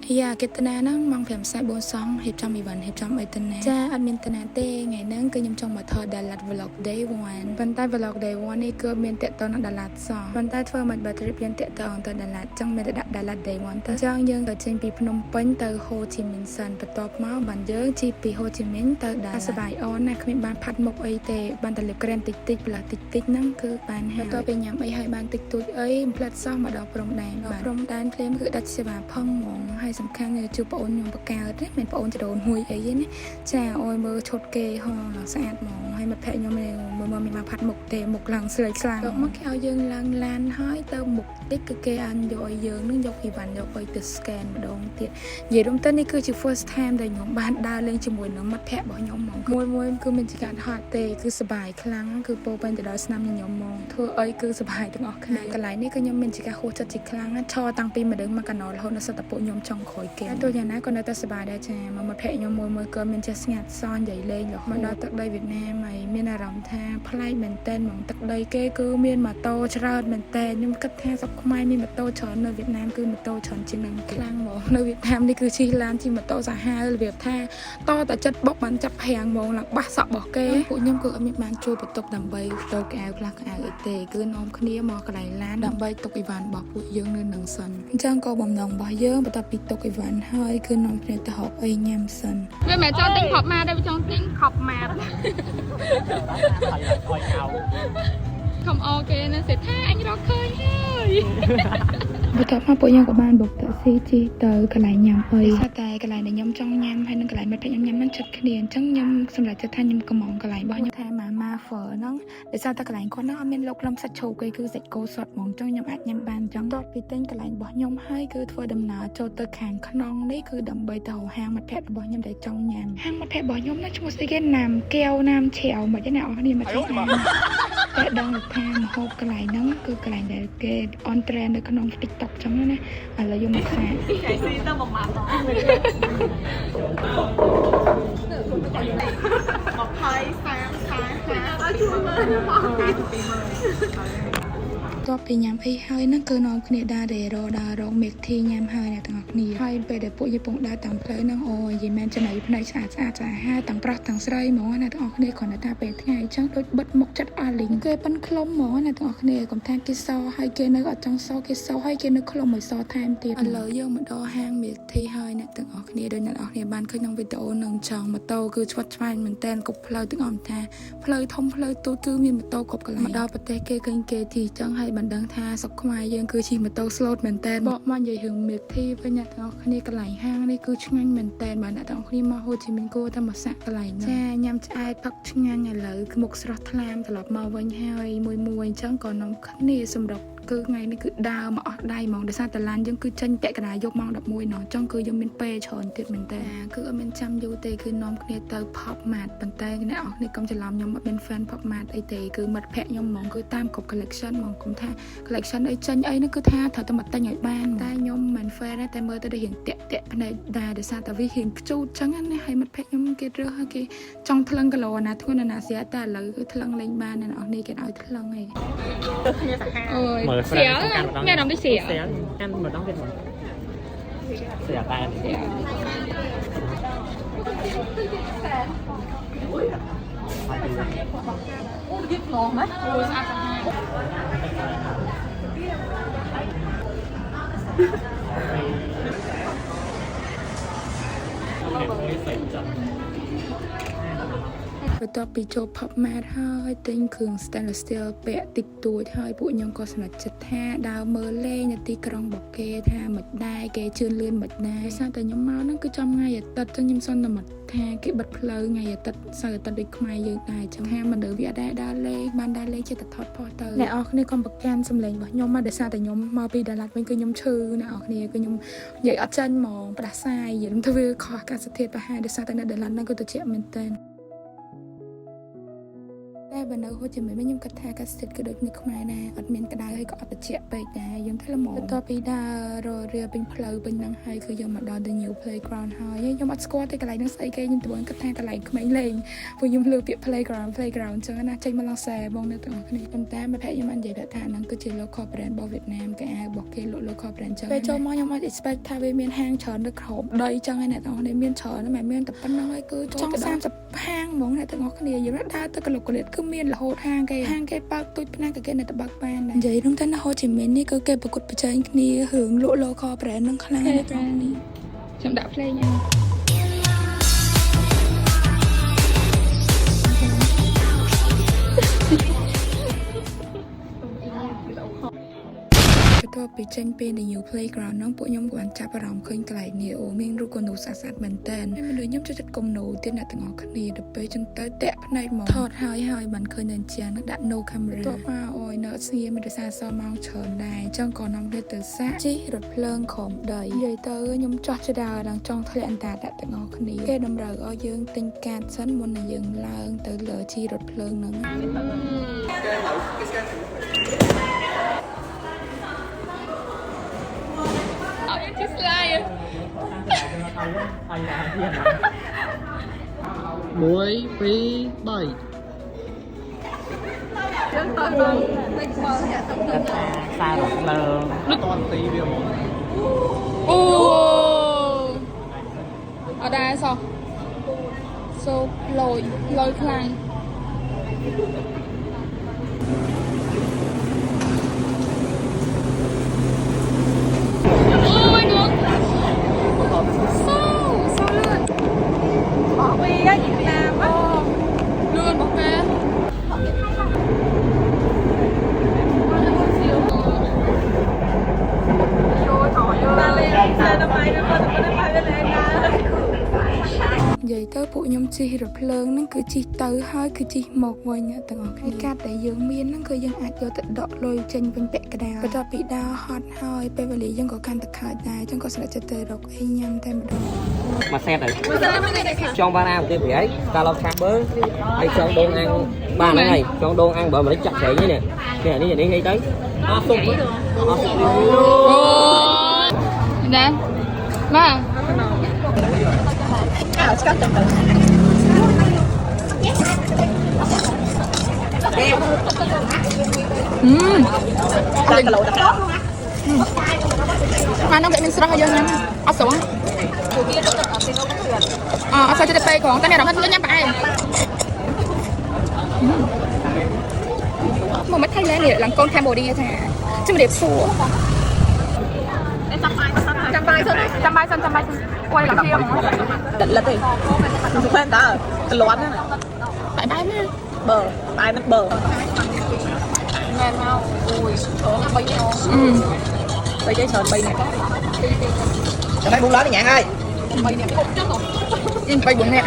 dạ cái tên nó mong phèm sai bốn sóng hiệp trong event hiệp trong ấy tên cha admin tên tê ngày nắng cứ nhâm trong mà thờ Đà Lạt vlog day oneวันใต้ vlog day one នេះគឺមានតេតតនៅដាឡាត់សោះวันใต้ធ្វើមិនបើទៅរៀបតេតតទៅដាឡាត់ចឹងមានដាក់ដាឡាត់ day one ទៅចឹងយើងទៅចេញពីភ្នំពេញទៅហូជីមីនសិនបន្ទាប់មកបានយើងជិះពីហូជីមីនទៅដាឡាត់សบายអូនណាគ្មានបានផាត់មុខអីទេបានតែលេបក្រែមតិចតិចផ្លាស់តិចតិចហ្នឹងគឺបានហើយបន្ទាប់ពីញ៉ាំអីហើយបានតិចតួចអីផ្លិតសោះមកដល់ព្រំដែនបាទព្រំដែនភ្លាមគឺដាច់សេវាផឹងហ្មងហើយសំខាន់គឺជួបបងអូនខ្ញុំបកកើតទេមិនបងអូនចដូនមួយអីទេណាចាអយមើលឈុតគេហោឡើងស្អាតហ្មងហើយមិត្តភ័ក្ដិខ្ញុំមើលមានមកផាត់មុខទេមុខឡើងស្លេកស្លាំងមកគេឲ្យយើងឡើងឡានហើយទៅមុខតិចគឺគេអានយកឲ្យយើងនឹងយកអីវ៉ាន់យកឲ្យទៅ scan ម្ដងទៀតនិយាយរួមទៅនេះគឺជា first time ដែលខ្ញុំបានដើរលេងជាមួយនឹងមិត្តភ័ក្ដិរបស់ខ្ញុំហ្មងមួយគឺមិនជាការហត់ទេគឺសប្បាយខ្លាំងគឺពោពេញទៅដល់ស្នាមញញឹមហ្មងធ្វើអីគឺសប្បាយទាំងអស់គ្នាកន្លែងនេះគឺខ្ញុំមានជាការហួសចិត្តជាខ្លាំងណាឈរតាំងពីម្ដងមកកណ្ដោរហូតដល់សតពួកខ្ញុំចង់ក្រោយគេទោះយ៉ាងណាក៏នៅតែសប្បាយដែរចាមកមិត្តភ័ក្ដិខ្ញុំមួយក៏មានចេះស្ងាត់សននិយាយលេងរហូតដល់ទឹកដីវៀតណាមហើយមានអារម្មណ៍ថាប្លែកមែនតើហ្មងទឹកដីគេគឺមានម៉ូតូច្រើនមែនតើខ្ញុំគិតថាស្រុកខ្មែរមានម៉ូតូច្រើននៅវៀតណាមគឺម៉ូតូច្រើនជាងនឹងខ្លាំងហ្មងនៅវៀតណាមនេះគឺជិះឡានជិះម៉ូតូសាហាវរបៀបថាតតែចិត្តបុកបានចាប់ប្រាំងហ្មងឡើងបាសសក់របស់គេពួកខ្ញុំគឺអត់មានបានជួលបន្ទប់ដើម្បីទៅកៅខ្លះកៅអីទេគឺនាំគ្នាមកកន្លែងឡានដើម្បីទុកអីវ៉ាន់របស់ពួកយើងនៅនឹងសិនអញ្ចឹងក៏បំណងរបស់យើងបន្ទាប់ពីទុកអីវ៉ាន់ហើយគឺនាំគ្នាទៅហូបអីញ៉ាំសិនវាមិនចង់ទិញខប់ម៉ាទេវាចង់ទិញខប់ម៉ាខំអូគេណាសេដ្ឋាអញរកឃើញហើយបន្ទាប់មកពួកខ្ញុំក៏បានបុកតាក់ស៊ីជីទៅកន្លែងញ៉ាំអីថាតែកន្លែងដែលខ្ញុំចង់ញ៉ាំហើយនឹងកន្លែងមិត្តភក្តិខ្ញុំញ៉ាំហ្នឹងចិត្តគ្នាអញ្ចឹងខ្ញុំសម្រាប់ចិត្តថាខ្ញុំកំងកន្លែងរបស់ខ្ញុំថាម៉ាហ្វឺហ្នឹងដោយសារតែកន្លែងគាត់ហ្នឹងអត់មានលោកលំសាច់ជ្រូកគេគឺសាច់គោសុទ្ធហ្មងអញ្ចឹងខ្ញុំអាចញ៉ាំបានអញ្ចឹងតបពីទិញកន្លែងរបស់ខ្ញុំហើយគឺធ្វើដំណើរចូលទៅខាងក្នុងនេះគឺដើម្បីទៅហាងមិត្តភក្តិរបស់ខ្ញុំដែលចង់ញ៉ាំហាងមិត្តភក្តិរបស់ខ្ញុំណាឈ្មោះស្អីគេណាមកែវណាមឆាវមិនទេអ្នកនរគ្នាមកចង់តែដឹងថាម្ហូបកន្លែងហ្នឹងគឺកន្លែងដែលគេ on trend នៅក្នុង TikTok ចឹងណាឥឡូវយកមកសាកគេស៊ីទៅប្រមាណមកតបពីញ៉ាំអីហើយហ្នឹងគឺនាំគ្នាដើររកមេឃធីញ៉ាំហើយអ្នកទាំងអស់គ្នាហើយពេលដែលពួកយើងពងដើរតាមផ្លូវហ្នឹងអូយនិយាយមែនចំណៃភ្នែកស្អាតហាទាំងប្រុសទាំងស្រីហ្មងអ្នកទាំងអស់គ្នាគ្រាន់តែថាពេលថ្ងៃអញ្ចឹងដូចបិទមុខចិត្តអាលីងគេប៉ិនខ្លុំហ្មងអ្នកទាំងអស់គ្នាកុំថាគេសហើយគេនៅអត់ចង់សគេសហើយគេនៅខ្លុំឲ្យសថែមទៀតឥឡូវយើងមកដល់ហាងមេឃធីហើយអ្នកទាំងអស់គ្នាដូចអ្នកទាំងអស់គ្នាបានឃើញក្នុងវីដេអូនឹងចង់ម៉ូតូគឺឆ្វាត់ឆ្វាញមែនតើគ្រប់ផ្លូវទាំងអស់ថាផ្លូវធំផ្លូវតូចគឺមានម៉ូតូគ្រប់កន្លែងមកដល់ប្រទេសគេឃើញគេទីចឹងហើយបានដឹងថាស្រុកខ្មែរយើងគឺជិះម៉ូតូ slot មែនតើបកមកនិយាយរឿងមេធីវិញអ្នកទាំងអស់គ្នាកន្លែងហាងនេះគឺឆ្ងាញ់មែនតើបាទអ្នកទាំងអស់គ្នាមកហូជីមីនគួរតែមកសាក់កន្លែងហ្នឹងចាញ៉ាំឆ្អែតផឹកឆ្ងាញ់ឥឡូវមុខស្រស់ថ្លាមត្រឡប់មកវិញហើយមួយអញ្ចឹងក៏នាំគ្នាសម្រាប់គឺថ្ងៃនេះគឺដើរមកអស់ដៃហ្មងដោយសារតឡានយើងគឺចេញពាក់កណ្ដាលយកម៉ោង11ណោះអញ្ចឹងគឺយើងមានពេលច្រើនទៀតមែនតើគឺអត់មានចាំយូរទេគឺនាំគ្នាទៅ Pop Mart ប៉ុន្តែអ្នកនរគ្នាកុំច្រឡំខ្ញុំអត់មាន fan Pop Mart អីទេគឺមិត្តភ័ក្ដិខ្ញុំហ្មងគឺតាមគ្រប់ collection ហ្មងគុំថា collection អីចេញអីហ្នឹងគឺថាត្រូវតែមកទិញឲ្យបានតែខ្ញុំមិន fan ទេតែមើលទៅដូចរៀងតាក់ភ្នែកដែរដោយសារតែវារៀងខ្ជូតអញ្ចឹងណាហើយមិត្តភ័ក្ដិខ្ញុំគេរើសហើយគេចង់ថ្លឹងគីឡូណាធ្ងន់ណាស្រាតែឥឡូវគឺថ្លឹងលេងបានអ្នកនរគ្នាគេឲ្យថ្លឹងហីគ្នាសាហាវXéo, nghe đóng đi xéo. Ăn mà đóng bên ngoài. Xéo tay anh. Ủa, giết ngon hết. Ôi, sao sao hai. បន្ទាប់ពីចូល Pop Mart ហើយទិញគ្រឿង stainless steel ពាក់តិចតួចហើយពួកខ្ញុំក៏សម្រេចចិត្តថាដើរមើលលេងនៅទីក្រុងរបស់គេថាមិនដែរគេជឿនលឿនមិនដែរស្អាតតែខ្ញុំមកហ្នឹងគឺចំថ្ងៃអាទិត្យចឹងខ្ញុំសន្មតថាគេបិទផ្លូវថ្ងៃអាទិត្យសៅរ៍អាទិត្យដូចខ្មែរយើងដែរចឹងថាមិនដឹងវាដែរដើរលេងបានដើរលេងចិត្តថតផុសទៅអ្នកនរគ្នាកុំប្រកាន់សម្លេងរបស់ខ្ញុំមកដោយសារតែខ្ញុំមកពីដាឡាត់វិញគឺខ្ញុំឈឺអ្នកនរគ្នាគឺខ្ញុំនិយាយអត់ចាញ់ហ្មងផ្ដាសាយនិយាយទៅវាខុសអាកាសធាតុប្រហែលដោយសារតែនៅដាឡាត់ហ្នឹងគឺត្រជាក់មែនតើតែ បើនៅហូជីមីនខ្ញុំគិតថាកាសិតក៏ដូចនៅខ្មែរដែរអត់មានក្តៅហើយក៏អត់ត្រជាក់ពេកដែរយើងថាល្មមបន្ទាប់ពីដើរររាពេញផ្លូវពេញហ្នឹងហើយគឺយើងមកដល់ The New Playground ហើយខ្ញុំអត់ស្គាល់ទេកន្លែងហ្នឹងស្អីគេខ្ញុំត្បូងគិតថាកន្លែងក្មេងលេងព្រោះខ្ញុំលើពាក្យ playground អញ្ចឹងណាចេញមកឡងសែបងនៅទាំងអស់គ្នាប៉ុន្តែមកភ័ក្រខ្ញុំបាននិយាយថាហ្នឹងគឺជា local brand របស់វៀតណាមកែអាវរបស់គេលក់ local brand អញ្ចឹងពេលចូលមកខ្ញុំអត់ expect ថាវាមានហាងច្រើននៅក្រោមដីអញ្ចឹងឯអ្នកទាំងអស់គ្នាមានច្រើនមិនមែនតែប៉ុណ្្នឹងហើយគឺចង់30ហាងហ្មងអ្នកទាំងអស់គ្នាយើងដើរទៅកលុកកលិតគឺមានរហូតហាងគេបើកទូចផ្នែកគេនៅតែបើកបាននិយាយនោះទៅនៅហូជីមីននេះគឺគេប្រកួតប្រជែងគ្នារឿងលក់ local brand ហ្នឹងខ្លាំងណាស់ខ្ញុំដាក់ភ្លេងអញ្បន្ទាប់ពីចេញពី The New Playground ហ្នឹងពួកខ្ញុំក៏បានចាប់អារម្មណ៍ឃើញកន្លែងនេះអូមានរូបគំនូរស្អាតៗមែនតើហើយមនុស្សខ្ញុំចូលចិត្តគំនូរទៀតអ្នកទាំងអស់គ្នាទៅពេលចឹងទៅតាក់ភ្នែកមកថតហើយបានឃើញនៅជាងហ្នឹងដាក់ no camera តោះមកអូយនៅស្ងៀមមានរសារសម៉ោងច្រើនដែរអញ្ចឹងក៏នាំគ្នាទៅសាក់ជិះរថភ្លើងក្រោមដីនិយាយទៅខ្ញុំចោះចដាដល់ចង់ធ្លាក់អន្តាដាក់ទាំងអស់គ្នាគេតម្រូវឲ្យយើងទិញកាតសិនមុននឹងយើងឡើងទៅលើជិះរថភ្លើងហ្នឹងJust lying. មួយពីរបីយើងតើទៅលេខស្មើតែទៅខ្សែរថភ្លើងតន់ទីវាហ្មងអូអត់ដែរសោះសូបលយខ្លាំងនិយាយទៅពួកខ្ញុំជិះរថភ្លើងហ្នឹងគឺជិះទៅហើយគឺជិះមកវិញទាំងអស់គ្នាកាត់ដែលយើងមានហ្នឹងគឺយើងអាចយកទៅដកលុយចេញវិញពាក់កណ្ដាលបន្ទាប់ពីដើរហត់ហើយពេលវេលាយើងក៏កាន់តែខាតដែរអញ្ចឹងក៏ស្នាក់ចិត្តទៅរកអីញ៉ាំតែម្ដងមកសេតទៅចង់បានអាប្រទេសប្រៃកាលឡប់ឆាប់បើហើយចង់ដងអាំងបានហ្នឹងហើយចង់ដងអាំងបើមិនចាក់ជ្រែងនេះនេះទៅអស់សុំអូណាម៉ាឆ្កាត់ចាំទៅតែគីឡូ10អានោះគេមានស្រស់ឲ្យយើងញ៉ាំអត់ស្រួលអត់សាច់ទៅពេកផងតែអ្នករំខានញ៉ាំប្រអែមមកមកថៃឡែននេះឡើងកូនកម្ពុជាថាជំរាបសួរចាំបាយសិនអួយឡើងធៀមដិតលិតទេមិនមែនតើក្លាត់ណាបាយមែនបើបាយនឹងបើមែនមកអួយ3នាក់3គេច្រើន3នាក់ចាំឲ្យ4ឡើងញ៉ាំហើយ3នាក់ចុះ3 4នាក់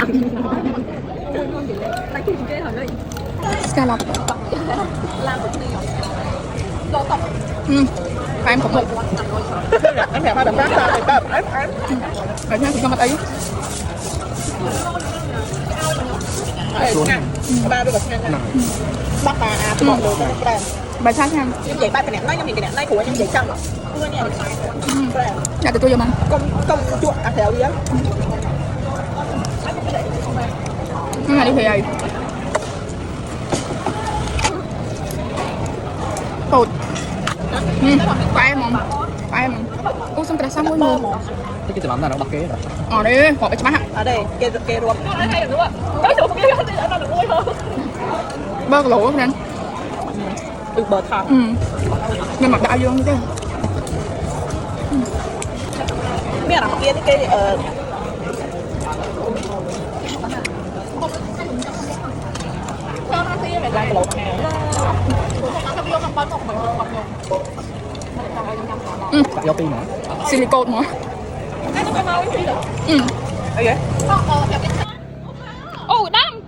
តែគេហើយលេស្កាឡប់ឡានទៅនេះដល់តបែមគ្រប់មុខanh thèm hai đập cát ra thì ta em phải nhá thì cho mặt ấy ba đôi bạch ngang bắt bà bỏ đồ cho nó bài khác nha vậy ba cái nẹt nói cái nẹt nói của em vậy xong nhà từ tôi giờ mà công chuột ăn theo đi á cái này đi về tụt ba em ô xong cái sao mỗi người cái từ nó bắt kế rồi ở đây họ phải chấm ở đây kê luôn bơ lỗ không anh bơ thơm nhưng mà đại dương chứ biết là kia cái vô pin hả? Silicone hả? Cái gì? Ồ, đâm!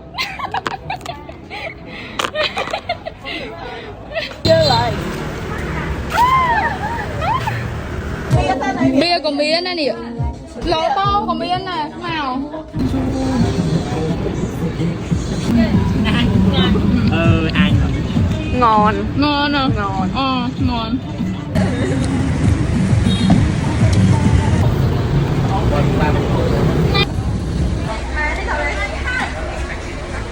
Chơi lại Bia còn bia nè nè lỗ to còn bia nè, nào Anh ngon ngon à ngon ngon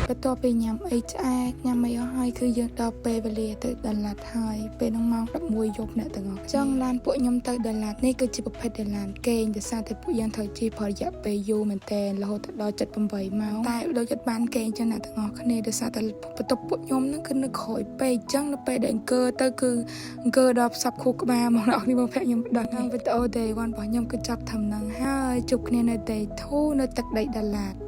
បន្ទាប់ពីញ៉ាំអីឆ្អែតញ៉ាំអីអស់ហើយគឺយើងដល់ពេលវេលាទៅដាឡាត់ហើយពេលហ្នឹងម៉ោង11យប់អ្នកទាំងអស់ចង់ឡានពួកខ្ញុំទៅដាឡាត់នេះគឺជាប្រភេទដាឡានកេងដោយសារតែពួកយើងត្រូវជិះផលរយៈពេលយូរមែនតើរហូតដល់7-8ម៉ោងតែដូចចិត្តបានកេងចឹងអ្នកទាំងអស់គ្នាដោយសារតែបន្ទប់ពួកខ្ញុំហ្នឹងគឺនៅក្រោយពេកចឹងនៅពេលដែលអង្គើទៅគឺអង្គើដល់ផ្សព្វខួរក្បាលមកអ្នកនេះមកភ័ក្រខ្ញុំដល់ហើយវីដេអូ Day 1របស់ខ្ញុំគឺចាប់ត្រឹមហ្នឹងហើយជួបគ្នានៅ Day 2នៅទឹកដីដាឡាត់